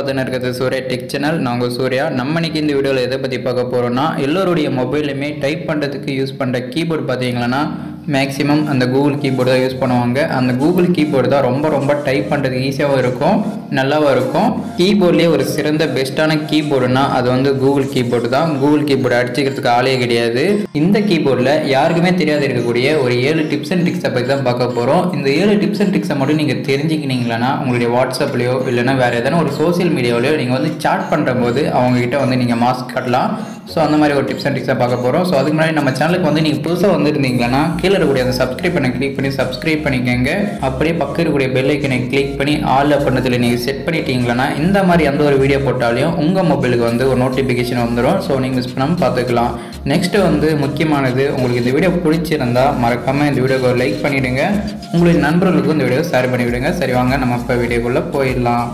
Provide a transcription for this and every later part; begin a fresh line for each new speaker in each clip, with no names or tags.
பார்த்துன்னு இருக்கிறது Surya tech channel. நாங்கள் சூர்யா. நம்ம இன்னைக்கு இந்த வீடியோவில் எதை பற்றி பார்க்க போகிறோம்னா, எல்லோருடைய மொபைலுமே டைப் பண்ணுறதுக்கு யூஸ் பண்ணுற கீபோர்டு பார்த்தீங்கன்னா மேக்ஸிமம் அந்த கூகுள் கீபோர்டு தான் யூஸ் பண்ணுவாங்க. அந்த கூகுள் கீபோர்டு தான் ரொம்ப டைப் பண்ணுறதுக்கு ஈஸியாகவும் இருக்கும், நல்லாவும் இருக்கும். கீபோர்ட்லேயே ஒரு சிறந்த பெஸ்ட்டான கீபோர்டுனா அது வந்து கூகுள் கீபோர்டு தான். கூகுள் கீபோர்டு அடிச்சுக்கிறதுக்கு ஆளே கிடையாது. இந்த கீபோர்டில் யாருக்குமே தெரியாது இருக்கக்கூடிய ஒரு 7 டிப்ஸ் அண்ட் ட்ரிக்ஸை பற்றி தான் பார்க்க போகிறோம். இந்த 7 டிப்ஸ் அண்ட் ட்ரிக்ஸை மட்டும் நீங்கள் தெரிஞ்சுக்கினீங்களா உங்களுடைய வாட்ஸ்அப்லையோ இல்லைனா வேறு எதனா ஒரு சோசியல் மீடியாவிலையோ நீங்கள் வந்து சாட் பண்ணுற போது அவங்ககிட்ட வந்து நீங்கள் மாஸ்க் காட்டலாம். ஸோ அந்த மாதிரி ஒரு டிப்ஸ் அண்ட் ட்ரிக்ஸை பார்க்க போகிறோம். ஸோ அதுக்கு முன்னாடி நம்ம சேனலுக்கு வந்து நீங்கள் புதுசாக வந்துருந்தீங்கன்னா கீழே இருக்கக்கூடிய அந்த சப்ஸ்கிரைப் பண்ண கிளிக் பண்ணி சப்ஸ்கிரைப் பண்ணிக்கோங்க. அப்படியே பக்கம் இருக்கக்கூடிய பெல் ஐக்கனை கிளிக் பண்ணி ஆல் அப்படின்றதுல நீங்கள் செட் பண்ணிட்டீங்களா இந்த மாதிரி எந்த ஒரு வீடியோ போட்டாலையும் உங்கள் மொபைலுக்கு வந்து ஒரு நோட்டிஃபிகேஷன் வந்துடும். ஸோ நீங்கள் மிஸ் பண்ணாமல் பார்த்துக்கலாம். நெக்ஸ்ட்டு வந்து முக்கியமானது, உங்களுக்கு இந்த வீடியோ பிடிச்சிருந்தா மறக்காமல் இந்த வீடியோக்கு ஒரு லைக் பண்ணிவிடுங்க. உங்களுடைய நண்பர்களுக்கும் இந்த வீடியோ ஷேர் பண்ணிவிடுங்க. சரி வாங்க நம்ம இப்போ வீடியோக்குள்ளே போயிடலாம்.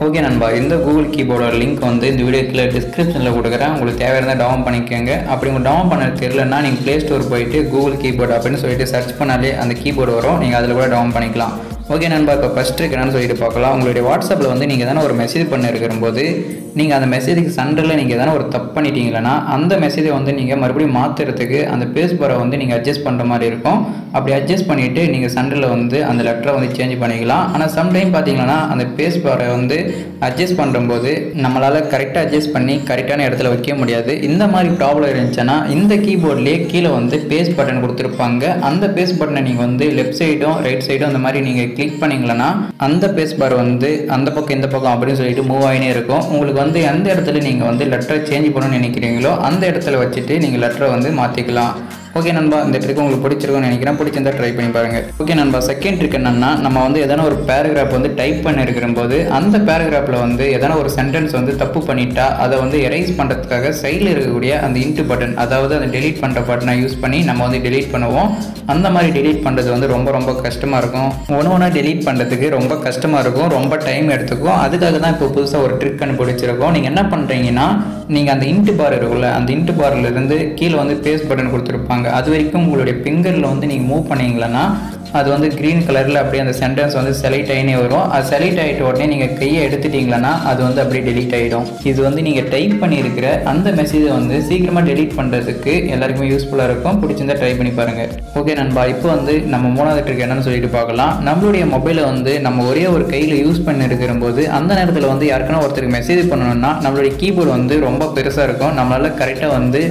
ஓகே நண்பா, இந்த கூகுள் கீபோர்டோட லிங்க் வந்து இந்த வீடியோ கீழே டிஸ்கிரிப்ஷனில் கொடுக்குறேன். உங்களுக்கு தேவையான டவுன் பண்ணிக்கோங்க. அப்படி உங்களுக்கு டவுன் பண்ண தெரியலன்னா நீங்கள் ப்ளே ஸ்டோர் போயிட்டு கூகுள் கீபோர்டு அப்படின்னு சொல்லிட்டு சர்ச் பண்ணாலே அந்த கீபோர்டு வரும். நீங்கள் அதில் கூட டவுன் பண்ணிக்கலாம். ஓகே நண்பா, இப்போ ஃபஸ்ட் என்னன்னு சொல்லிட்டு பார்க்கலாம். உங்களுடைய வாட்ஸ்அப்பில் வந்து நீங்கள் எதனா ஒரு மெசேஜ் பண்ண இருக்கிறபோது நீங்கள் அந்த மெசேஜுக்கு சென்டரில் நீங்கள் எதனா ஒரு தப்பு பண்ணிட்டீங்களன்னா அந்த மெசேஜை வந்து நீங்கள் மறுபடியும் மாற்றுறதுக்கு அந்த பேஸ் பாரை வந்து நீங்கள் அட்ஜஸ்ட் பண்ணுற மாதிரி இருக்கும். அப்படி அட்ஜஸ்ட் பண்ணிவிட்டு நீங்கள் சென்டரில் வந்து அந்த லெட்டரை வந்து சேஞ்ச் பண்ணிக்கலாம். ஆனால் சம்டைம் பார்த்தீங்கன்னா அந்த பேஸ் பாரை வந்து அட்ஜஸ்ட் பண்ணும்போது நம்மளால் கரெக்டாக அட்ஜஸ்ட் பண்ணி கரெக்டான இடத்துல வைக்க முடியாது. இந்த மாதிரி ப்ராப்ளம் இருந்துச்சுன்னா இந்த கீபோர்ட்லேயே கீழே வந்து பேஸ் பட்டன் கொடுத்துருப்பாங்க. அந்த பேஸ் பட்டனை நீங்கள் வந்து லெஃப்ட் சைடும் ரைட் சைடும் அந்த மாதிரி நீங்கள் கிளிக் பண்ணிங்களன்னா அந்த பேஸ் பார் வந்து அந்த பக்கம் இந்த பக்கம் அப்படின்னு சொல்லிட்டு மூவ் ஆகினே இருக்கும். உங்களுக்கு வந்து எந்த இடத்துல நீங்கள் வந்து லெட்டரை சேஞ்ச் பண்ணணும்னு நினைக்கிறீங்களோ அந்த இடத்துல வச்சுட்டு நீங்கள் லெட்டரை வந்து மாற்றிக்கலாம். ஓகே நண்பா, இந்த ட்ரிக் உங்களுக்கு பிடிச்சிருக்கும்னு நினைக்கிறேன். பிடிச்சிருந்தா ட்ரை பண்ணி பாருங்கள். ஓகே நண்பா, செகண்ட் ட்ரிக் என்னன்னா, நம்ம வந்து எதனா ஒரு பேராகிராஃப் வந்து டைப் பண்ணி இருக்கிற போது அந்த பேராகிராஃபில் வந்து எதனா ஒரு சென்டென்ஸ் வந்து தப்பு பண்ணிட்டா அதை வந்து எரைஸ் பண்ணுறதுக்காக சைடில் இருக்கக்கூடிய அந்த இன்ட்டு பட்டன், அதாவது அந்த டெலீட் பண்ணுற பட்டனை யூஸ் பண்ணி நம்ம வந்து டெலீட் பண்ணுவோம். அந்த மாதிரி டெலீட் பண்ணுறது வந்து ரொம்ப கஷ்டமாக இருக்கும். ஒன்று டெலீட் பண்ணுறதுக்கு ரொம்ப கஷ்டமாக இருக்கும், ரொம்ப டைம் எடுத்துக்கும். அதுக்காக தான் இப்போ புதுசாக ஒரு ட்ரிக் கண்டுபிடிச்சிருக்கோம். நீங்கள் என்ன பண்ணுறீங்கன்னா, நீங்கள் அந்த இன்ட்டு பார் இருக்குல்ல, அந்த இன்ட்டு பாரிலிருந்து கீழே வந்து பேஸ் பட்டன் கொடுத்துருப்பாங்க. அது வரைக்கும் உங்களுடைய ஃபிங்கரில் வந்து நீங்கள் மூவ் பண்ணீங்களன்னா அது வந்து க்ரீன் கலரில் அப்படியே அந்த சென்டென்ஸ் வந்து செலக்ட் ஆகினே வரும். அது செலக்ட் ஆகிட்ட உடனே நீங்கள் கையை எடுத்துட்டீங்களன்னா அது வந்து அப்படியே டெலீட் ஆகிடும். இது வந்து நீங்கள் டைப் பண்ணியிருக்கிற அந்த மெசேஜை வந்து சீக்கிரமாக டெலீட் பண்ணுறதுக்கு எல்லாருக்குமே யூஸ்ஃபுல்லாக இருக்கும். பிடிச்சிருந்தா ட்ரை பண்ணி பாருங்கள். ஓகே நண்பா, இப்போ வந்து நம்ம மூணாவது ட்ரிக் என்னன்னு சொல்லிட்டு பார்க்கலாம். நம்மளுடைய மொபைலை வந்து நம்ம ஒரே ஒரு கையில் யூஸ் பண்ணி இருக்கிற போது அந்த நேரத்தில் வந்து யாருக்குன்னா ஒருத்தருக்கு மெசேஜ் பண்ணணும்னா நம்மளுடைய கீபோர்டு வந்து ரொம்ப பெருசாக இருக்கும். நம்மளால் கரெக்டாக வந்து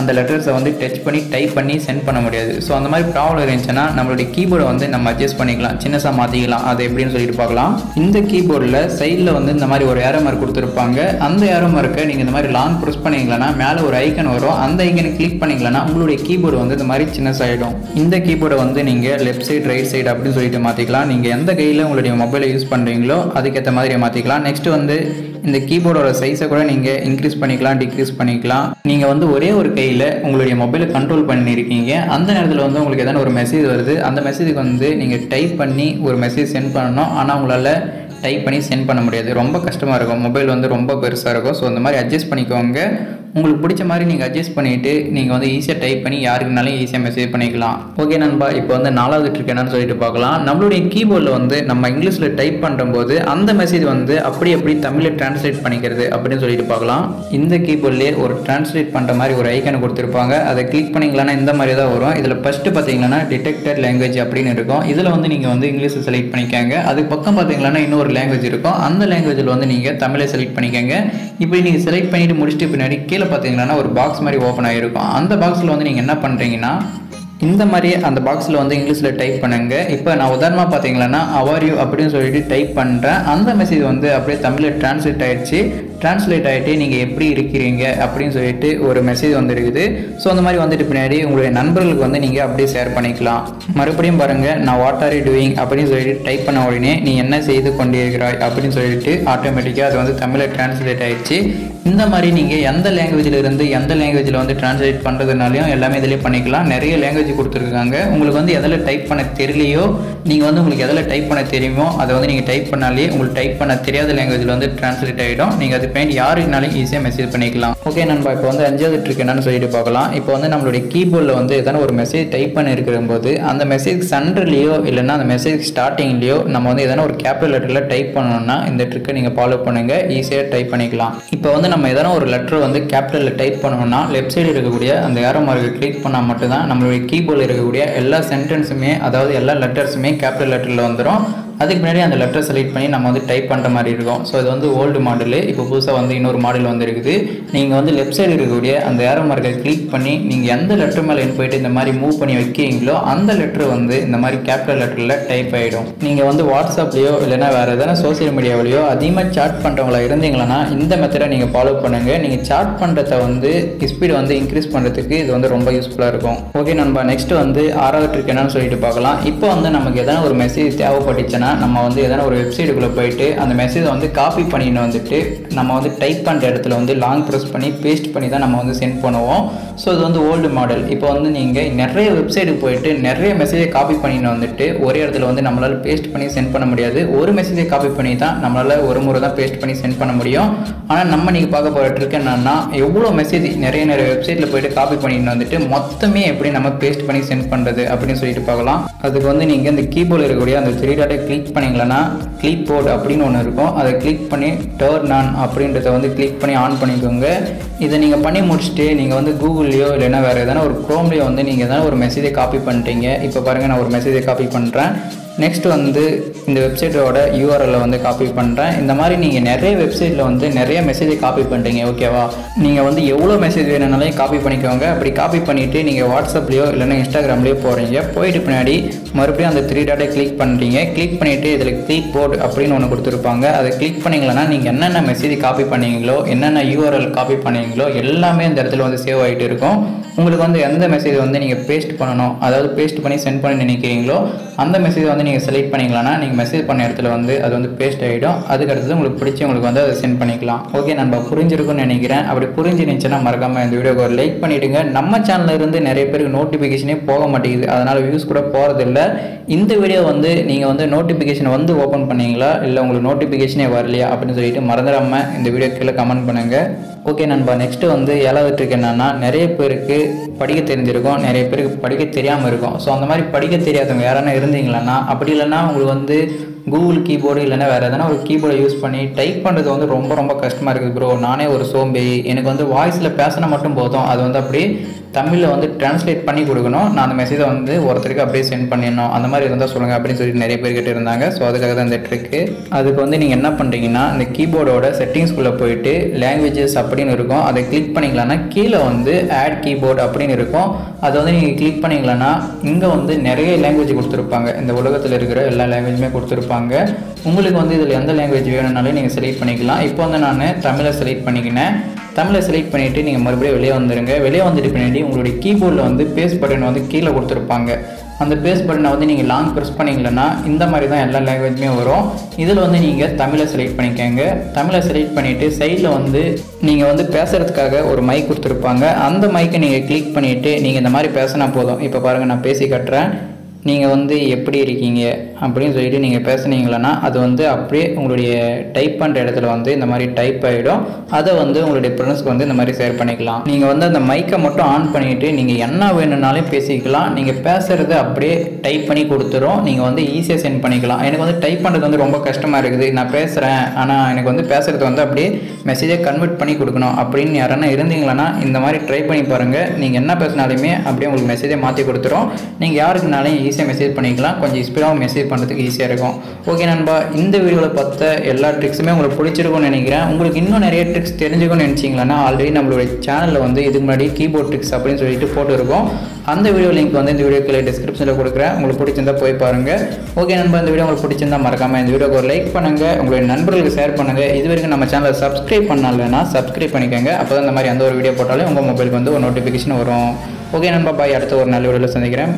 அந்த லெட்டர்ஸை வந்து டச் பண்ணி டைப் பண்ணி சென்ட் பண்ண முடியாது. ஸோ அந்த மாதிரி ப்ராப்ளம் இருந்துச்சுன்னா நம்மளுடைய கீபோர்டை வந்து நம்ம அட்ஜஸ்ட் பண்ணிக்கலாம், சின்னசாக மாற்றிக்கலாம். அது எப்படின்னு சொல்லிட்டு பார்க்கலாம். இந்த கீபோர்டில் சைடில் வந்து இந்த மாதிரி ஒரு ஏரோ மார்க் கொடுத்துருப்பாங்க. அந்த ஏரோ மார்க்கை நீங்கள் இந்த மாதிரி லாங் ப்ரெஸ் பண்ணிங்களன்னா மேலே ஒரு ஐக்கன் வரும். அந்த ஐக்கனை கிளிக் பண்ணிங்களன்னா உங்களுடைய கீபோர்டு வந்து இந்த மாதிரி சின்னசாகிடும். இந்த கீபோர்டை வந்து நீங்கள் லெஃப்ட் சைடு ரைட் சைடு அப்படின்னு சொல்லிட்டு மாற்றிக்கலாம். நீங்கள் எந்த கையில் உங்களுடைய மொபைலை யூஸ் பண்ணுறீங்களோ அதுக்கேற்ற மாதிரி மாற்றிக்கலாம். நெக்ஸ்ட்டு வந்து இந்த கீபோர்டோட சைஸை கூட நீங்கள் இன்க்ரீஸ் பண்ணிக்கலாம், டிக்ரீஸ் பண்ணிக்கலாம். நீங்கள் வந்து ஒரே ஒரு கையில் உங்களுடைய மொபைலை கண்ட்ரோல் பண்ணியிருக்கீங்க. அந்த நேரத்தில் வந்து உங்களுக்கு எதனா ஒரு மெசேஜ் வருது. அந்த மெசேஜுக்கு வந்து நீங்கள் டைப் பண்ணி ஒரு மெசேஜ் சென்ட் பண்ணணும். ஆனால் உங்களால் டைப் பண்ணி சென்ட் பண்ண முடியாது. ரொம்ப கஷ்டமாக இருக்கும். மொபைல் வந்து ரொம்ப பெருசாக இருக்கும். ஸோ இந்த மாதிரி அட்ஜஸ்ட் பண்ணிக்கோங்க. உங்களுக்கு பிடிச்ச மாதிரி நீங்கள் அட்ஜஸ்ட் பண்ணிவிட்டு நீங்கள் வந்து ஈஸியாக டைப் பண்ணி யாருக்குனாலும் ஈஸியாக மெசேஜ் பண்ணிக்கலாம். ஓகே நண்பா, இப்போ வந்து நாலாவது ட்ரிக் என்னன்னு சொல்லிட்டு பார்க்கலாம். நம்மளுடைய கீபோர்டில் வந்து நம்ம இங்கிலீஷில் டைப் பண்ணும்போது அந்த மெசேஜ் வந்து அப்படி தமிழில் டிரான்ஸ்லேட் பண்ணிக்கிறது அப்படின்னு சொல்லிட்டு பார்க்கலாம். இந்த கீபோர்ட்லேயே ஒரு டிரான்ஸ்லேட் பண்ணுற மாதிரி ஒரு ஐக்கனை கொடுத்துருப்பாங்க. அதை கிளிக் பண்ணிங்களான்னா இந்த மாதிரி தான் வரும். இதில் ஃபஸ்ட்டு பார்த்தீங்கன்னா டிடெக்டட் லாங்குவேஜ் அப்படின்னு இருக்கும். இதில் வந்து நீங்கள் வந்து இங்கிலீஷை செலக்ட் பண்ணிக்கோங்க. அதுக்கு பக்கம் பார்த்தீங்கன்னா இன்னொரு லாங்குவேஜ் இருக்கும். அந்த லாங்குவேஜில் வந்து நீங்கள் தமிழை செலக்ட் பண்ணிக்கோங்க. இப்படி நீங்கள் செலக்ட் பண்ணிவிட்டு முடிச்சுட்டு பின்னாடி கீழே பார்த்தீங்கன்னா ஒரு பாக்ஸ் மாதிரி ஓப்பன் ஆகிருக்கும். அந்த பாக்ஸில் வந்து நீங்கள் என்ன பண்ணுறீங்கன்னா இந்த மாதிரி அந்த பாக்ஸில் வந்து இங்கிலீஷில் டைப் பண்ணுங்க. இப்போ நான் உதாரணமாக பார்த்தீங்கன்னா அவர் யூ அப்படின்னு சொல்லிட்டு டைப் பண்ணுறேன். அந்த மெசேஜ் வந்து அப்படியே தமிழில் டிரான்ஸ்லேட் ஆகிடுச்சு. டிரான்ஸ்லேட் ஆகிட்டு நீங்கள் எப்படி இருக்கிறீங்க அப்படின்னு சொல்லிட்டு ஒரு மெசேஜ் வந்துருக்குது. ஸோ அந்த மாதிரி வந்துட்டு பின்னாடி உங்களுடைய நண்பர்களுக்கு வந்து நீங்கள் அப்படியே ஷேர் பண்ணிக்கலாம். மறுபடியும் பாருங்கள், நான் வாட் ஆர் யூ டூயிங் அப்படின்னு சொல்லிட்டு டைப் பண்ண உடனே நீ என்ன செய்து கொண்டிருக்கிறாய் அப்படின்னு சொல்லிட்டு ஆட்டோமேட்டிக்காக அது வந்து தமிழில் டிரான்ஸ்லேட் ஆகிடுச்சு. இந்த மாதிரி நீங்கள் எந்த லாங்குவேஜில் இருந்து எந்த லாங்குவேஜில் வந்து ட்ரான்ஸ்லேட் பண்ணுறதுனாலையும் எல்லாமே இதிலே பண்ணிக்கலாம். நிறைய லாங்குவேஜ் கொடுத்துருக்காங்க. உங்களுக்கு வந்து எதில் டைப் பண்ண தெரியலையோ, நீங்கள் வந்து உங்களுக்கு எதில் டைப் பண்ண தெரியுமோ அதை வந்து நீங்கள் டைப் பண்ணாலே உங்களுக்கு டைப் பண்ண தெரியாத லாங்குவேஜில் வந்து ட்ரான்ஸ்லேட் ஆகிடும். நீங்கள் அது பாயிண்ட் யாருக்குனாலும் ஈஸியாக மெசேஜ் பண்ணிக்கலாம். ஓகே நண்பா, இப்போ வந்து 5வது ட்ரிக் என்னன்னு சொல்லிட்டு பார்க்கலாம். இப்போ வந்து நம்மளுடைய கீபோர்டில் வந்து எதனா ஒரு மெசேஜ் டைப் பண்ணி இருக்கிற போது அந்த மெசேஜ் சென்டர்லையோ இல்லைன்னா அந்த மெசேஜ் ஸ்டார்டிங்லையோ நம்ம வந்து எதனா ஒரு கேபிட்டல் லெட்டரில் டைப் பண்ணணும்னா இந்த ட்ரிக்கை நீங்கள் ஃபாலோ பண்ணுங்கள், ஈஸியாக டைப் பண்ணிக்கலாம். இப்போ வந்து நம்ம எதனா ஒரு லெட்டர் வந்து கேபிட்டலில் டைப் பண்ணணும்னா லெஃப்ட் சைடு இருக்கக்கூடிய அந்த ஏரோ மார்க்கை கிளிக் பண்ணால் மட்டும்தான் நம்மளுடைய கீபோர்டில் இருக்கக்கூடிய எல்லா சென்டென்ஸுமே, அதாவது எல்லா லெட்டர்ஸுமே கேபிட்டல் லெட்டரில் வந்துடும். அதுக்கு முன்னாடி அந்த லெட்டர் செலக்ட் பண்ணி நம்ம வந்து டைப் பண்ணுற மாதிரி இருக்கும். ஸோ இது வந்து ஓல்டு மாடலு. இப்போ புதுசாக வந்து இன்னொரு மாடல் வந்துருக்குது. நீங்கள் வந்து லெஃப்ட் சைடு இருக்கக்கூடிய அந்த ஏரோ மார்க்கை கிளிக் பண்ணி நீங்கள் எந்த லெட்டர் மேலே போயிட்டு இந்த மாதிரி மூவ் பண்ணி வைக்கிறீங்களோ அந்த லெட்டர் வந்து இந்த மாதிரி கேபிட்டல் லெட்டரில் டைப் ஆகிடும். நீங்கள் வந்து வாட்ஸ்அப்லேயோ இல்லைனா வேறு எதனா சோசியல் மீடியாவிலையோ அதிகமாக சாட் பண்ணுறவங்களா இருந்தீங்களா இந்த மெத்தடை நீங்கள் ஃபாலோ பண்ணுங்கள். நீங்கள் சாட் பண்ணுறத வந்து ஸ்பீடு வந்து இன்க்ரீஸ் பண்ணுறதுக்கு இது வந்து ரொம்ப யூஸ்ஃபுல்லாக இருக்கும். ஓகே நண்பா, நெக்ஸ்ட் வந்து 6வது ட்ரிக் என்னன்னு சொல்லிட்டு பார்க்கலாம். இப்போ வந்து நமக்கு எதனா ஒரு மெசேஜ் தேவைப்பட்டுச்சுன்னா நம்ம வந்து எதனா ஒரு வெப்சைட்டுக்குள்ளே போயிட்டு அந்த மெசேஜை வந்து காப்பி பண்ணிட்டு வந்துட்டு நம்ம வந்து டைப் பண்ணுற இடத்துல வந்து லாங் ப்ரெஸ் பண்ணி பேஸ்ட் பண்ணி தான் நம்ம வந்து சென்ட் பண்ணுவோம். ஸோ இது வந்து ஓல்டு மாடல். இப்போ வந்து நீங்கள் நிறைய வெப்சைட்டுக்கு போயிட்டு நிறைய மெசேஜை காப்பி பண்ணிட்டு வந்துட்டு ஒரே இடத்துல வந்து நம்மளால் பேஸ்ட் பண்ணி சென்ட் பண்ண முடியாது. ஒரு மெசேஜை காப்பி பண்ணி தான் நம்மளால் ஒரு முறை தான் பேஸ்ட் பண்ணி சென்ட் பண்ண முடியும். ஆனால் நம்ம நீங்கள் பார்க்க போகிற ட்ரிக் என்னன்னா, எவ்வளோ மெசேஜ் நிறைய வெப்சைட்டில் போயிட்டு காப்பி பண்ணிட்டு வந்துட்டு மொத்தமே எப்படி நம்ம பேஸ்ட் பண்ணி சென்ட் பண்ணுறது அப்படின்னு சொல்லிட்டு பார்க்கலாம். அதுக்கு வந்து நீங்கள் இந்த கீபோர்டில் இருக்கக்கூடிய அந்த 3 டாட்டை கிளிக் பண்ணிங்களன்னா gboard அப்படின்னு ஒன்று இருக்கும். அதை கிளிக் பண்ணி டர்ன் ஆன் அப்படின்றத வந்து கிளிக் பண்ணி ஆன் பண்ணிக்கோங்க. இதை நீங்கள் பண்ணி முடிச்சுட்டு நீங்கள் வந்து கூகுள்லையோ இல்லைன்னா வேறு எதனா ஒரு க்ரோம்லையோ வந்து நீங்கள் எதனா ஒரு மெசேஜை காப்பி பண்ணிட்டீங்க. இப்போ பாருங்கள், நான் ஒரு மெசேஜை காப்பி பண்ணுறேன். நெக்ஸ்ட் வந்து இந்த வெப்சைட்டோட யூஆர்எல்லை வந்து காப்பி பண்ணுறேன். இந்த மாதிரி நீங்கள் நிறைய வெப்சைட்டில் வந்து நிறைய மெசேஜை காப்பி பண்ணுறீங்க. ஓகேவா, நீங்கள் வந்து எவ்வளோ மெசேஜ் வேணும்னாலும் காப்பி பண்ணிக்கோங்க. அப்படி காப்பி பண்ணிவிட்டு நீங்கள் வாட்ஸ்அப்லேயோ இல்லைன்னா இன்ஸ்டாகிராம்லேயோ போகிறீங்க. போயிட்டு பின்னாடி மறுபடியும் அந்த 3 டாட்டை கிளிக் பண்ணுறீங்க. கிளிக் பண்ணிவிட்டு இதில் gboard அப்படின்னு ஒன்று கொடுத்துருப்பாங்க. அதை கிளிக் பண்ணிங்களன்னா நீங்கள் என்னென்ன மெசேஜ் காப்பி பண்ணீங்களோ என்னென்ன யூஆர்எல் காப்பி பண்ணீங்களோ எல்லாமே இந்த இடத்துல வந்து சேவ் ஆகிட்டு இருக்கும். உங்களுக்கு வந்து எந்த மெசேஜ் வந்து நீங்கள் பேஸ்ட் பண்ணணும், அதாவது பேஸ்ட் பண்ணி சென்ட் பண்ணி நினைக்கிறீங்களோ அந்த மெசேஜ் வந்து நீங்கள் செலக்ட் பண்ணிக்கலாம்னா நீங்கள் மெசேஜ் பண்ண இடத்துல வந்து அது வந்து பேஸ்ட் ஆகிடும். அதுக்கடுத்து உங்களுக்கு பிடிச்சவங்களுக்கு வந்து அதை சென்ட் பண்ணிக்கலாம். ஓகே நண்பா, புரிஞ்சிருக்குன்னு நினைக்கிறேன். அப்படி புரிஞ்சிருந்துச்சுன்னா மறக்காமல் இந்த வீடியோக்கு ஒரு லைக் பண்ணிவிடுங்க. நம்ம சேனலில் இருந்து நிறைய பேருக்கு நோட்டிஃபிகேஷனே போக மாட்டேங்குது, அதனால் வியூஸ் கூட போகிறதில்ல. இந்த வீடியோ வந்து நீங்கள் வந்து நோட்டிஃபிகேஷன் வந்து ஓப்பன் பண்ணீங்களா இல்லை உங்களுக்கு நோட்டிஃபிகேஷனே வரலையா அப்படின்னு சொல்லிட்டு மறந்துடாமல் இந்த வீடியோ கீழே கமெண்ட் பண்ணுங்கள். ஓகே நண்பா, நெக்ஸ்ட்டு வந்து 7வது ட்ரிக் என்னென்னா, நிறைய பேருக்கு படிக்க தெரிஞ்சிருக்கும், நிறைய பேருக்கு படிக்க தெரியாமல் இருக்கும். ஸோ அந்த மாதிரி படிக்க தெரியாதவங்க யாரானா இருந்தீங்களன்னா, அப்படி இல்லைன்னா உங்களுக்கு வந்து கூகுள் கீபோர்டு இல்லைன்னா வேறு எதனா ஒரு கீபோர்டை யூஸ் பண்ணி டைப் பண்ணுறது வந்து ரொம்ப கஷ்டமாக இருக்குது ப்ரோ, நானே ஒரு சோம்பேறி, எனக்கு வந்து வாய்ஸில் பேசினா மட்டும் போதும், அது வந்து அப்படியே தமிழில் வந்து டிரான்ஸ்லேட் பண்ணி கொடுக்கணும், நான் அந்த மெசேஜை வந்து ஒருத்தருக்கு அப்படியே சென்ட் பண்ணிடணும், அந்த மாதிரி இருந்தால் சொல்லுங்கள் அப்படின்னு சொல்லிட்டு நிறைய பேர் கிட்ட இருந்தாங்க. ஸோ அதுக்காக தான் இந்த ட்ரிக்கு. அதுக்கு வந்து நீங்கள் என்ன பண்ணுறீங்கன்னா, இந்த கீபோர்டோட செட்டிங்ஸ்குள்ளே போயிட்டு லாங்குவேஜஸ் அப்படின்னு இருக்கும், அதை கிளிக் பண்ணிக்கலாம்னா கீழே வந்து ஆட் கீபோர்டு அப்படின்னு இருக்கும். அதை வந்து நீங்கள் கிளிக் பண்ணிக்கலாம்னா இங்கே வந்து நிறைய லாங்குவேஜ் கொடுத்துருப்பாங்க. இந்த உலகத்தில் இருக்கிற எல்லா லாங்குவேஜுமே கொடுத்துருப்பாங்க. உங்களுக்கு வந்து இதில் எந்த லாங்குவேஜ் வேணும்னாலும் நீங்கள் செலக்ட் பண்ணிக்கலாம். இப்போ வந்து நான் தமிழை செலக்ட் பண்ணிக்கினேன். தமிழை செலக்ட் பண்ணிவிட்டு நீங்கள் மறுபடியும் வெளியே வந்துடுங்க. வெளியே வந்துட்டு பின்னாடி உங்களுடைய கீபோர்டில் வந்து பேஸ்ட் பட்டன் வந்து கீழே கொடுத்துருப்பாங்க. அந்த பேஸ்ட் பட்டனை வந்து நீங்கள் லாங் ப்ரெஸ் பண்ணிங்களன்னா இந்த மாதிரி தான் எல்லா லாங்குவேஜுமே வரும். இதில் வந்து நீங்கள் தமிழை செலக்ட் பண்ணிக்கோங்க. தமிழை செலக்ட் பண்ணிவிட்டு சைடில் வந்து நீங்கள் வந்து பேசுகிறதுக்காக ஒரு மைக் கொடுத்துருப்பாங்க. அந்த மைக்கை நீங்கள் கிளிக் பண்ணிவிட்டு நீங்கள் இந்த மாதிரி பேசினா போதும். இப்போ பாருங்கள், நான் பேசி கட்டுறேன். நீங்கள் வந்து எப்படி இருக்கீங்க அப்படின்னு சொல்லிட்டு நீங்கள் பேசுனீங்களன்னா அது வந்து அப்படியே உங்களுடைய டைப் பண்ணுற இடத்துல வந்து இந்த மாதிரி டைப் ஆகிடும். அதை வந்து உங்களுடைய ஃப்ரெண்ட்ஸ்க்கு வந்து இந்த மாதிரி ஷேர் பண்ணிக்கலாம். நீங்கள் வந்து அந்த மைக்கை மட்டும் ஆன் பண்ணிவிட்டு நீங்கள் என்ன வேணும்னாலும் பேசிக்கலாம். நீங்கள் பேசுகிறத அப்படியே டைப் பண்ணி கொடுத்துரும். நீங்கள் வந்து ஈஸியாக சென்ட் பண்ணிக்கலாம். எனக்கு வந்து டைப் பண்ணுறது வந்து ரொம்ப கஷ்டமாக இருக்குது, நான் பேசுகிறேன் ஆனால் எனக்கு வந்து பேசுகிறது வந்து அப்படியே மெசேஜை கன்வெர்ட் பண்ணி கொடுக்கணும் அப்படின்னு யாரன்னா இருந்தீங்களன்னா இந்த மாதிரி ட்ரை பண்ணி பாருங்கள். நீங்கள் என்ன பேசினாலுமே அப்படியே உங்களுக்கு மெசேஜை மாற்றி கொடுத்துரும். நீங்கள் யாருக்குனாலும் ஈஸியாக மெசேஜ் பண்ணிக்கலாம். கொஞ்சம் ஸ்பீடாகவும் மெசேஜ் பண்ணுறதுக்கு ஈஸியாக இருக்கும். ஓகே நண்பா, இந்த வீடியோவில் பார்த்த எல்லா ட்ரிக்ஸுமே உங்களுக்கு பிடிச்சிருக்கும்னு நினைக்கிறேன். உங்களுக்கு இன்னும் நிறைய ட்ரிக்ஸ் தெரிஞ்சுக்கணும்னு நினச்சிங்களா, ஆல்ரெடி நம்மளுடைய சேனலில் வந்து இதுக்கு முன்னாடி கீபோர்ட் ட்ரிக்ஸ் அப்படின்னு சொல்லிட்டு போட்டுருக்கோம். அந்த வீடியோ லிங்க் வந்து இந்த வீடியோக்குள்ளே டிஸ்கிரிப்ஷனில் கொடுக்குறேன். உங்களுக்கு பிடிச்சிருந்தா போய் பாருங்கள். ஓகே நண்பா, இந்த வீடியோ உங்களுக்கு பிடிச்சிருந்தா மறக்காமல் இந்த வீடியோக்கு ஒரு லைக் பண்ணுங்கள், உங்களுடைய நண்பர்களுக்கு ஷேர் பண்ணுங்கள். இது வரைக்கும் நம்ம சேனலை சப்ஸ்கிரைப் பண்ணலன்னா சப்ஸ்கிரைப் பண்ணிக்கோங்க. அப்போ தான் இந்த மாதிரி எந்த ஒரு வீடியோ போட்டாலும் உங்கள் மொபைலுக்கு வந்து ஒரு நோட்டிஃபிகேஷன் வரும். ஓகே நண்பா, பாய். அடுத்த ஒரு நல்ல வீடியோவில் சந்திக்கிறேன்.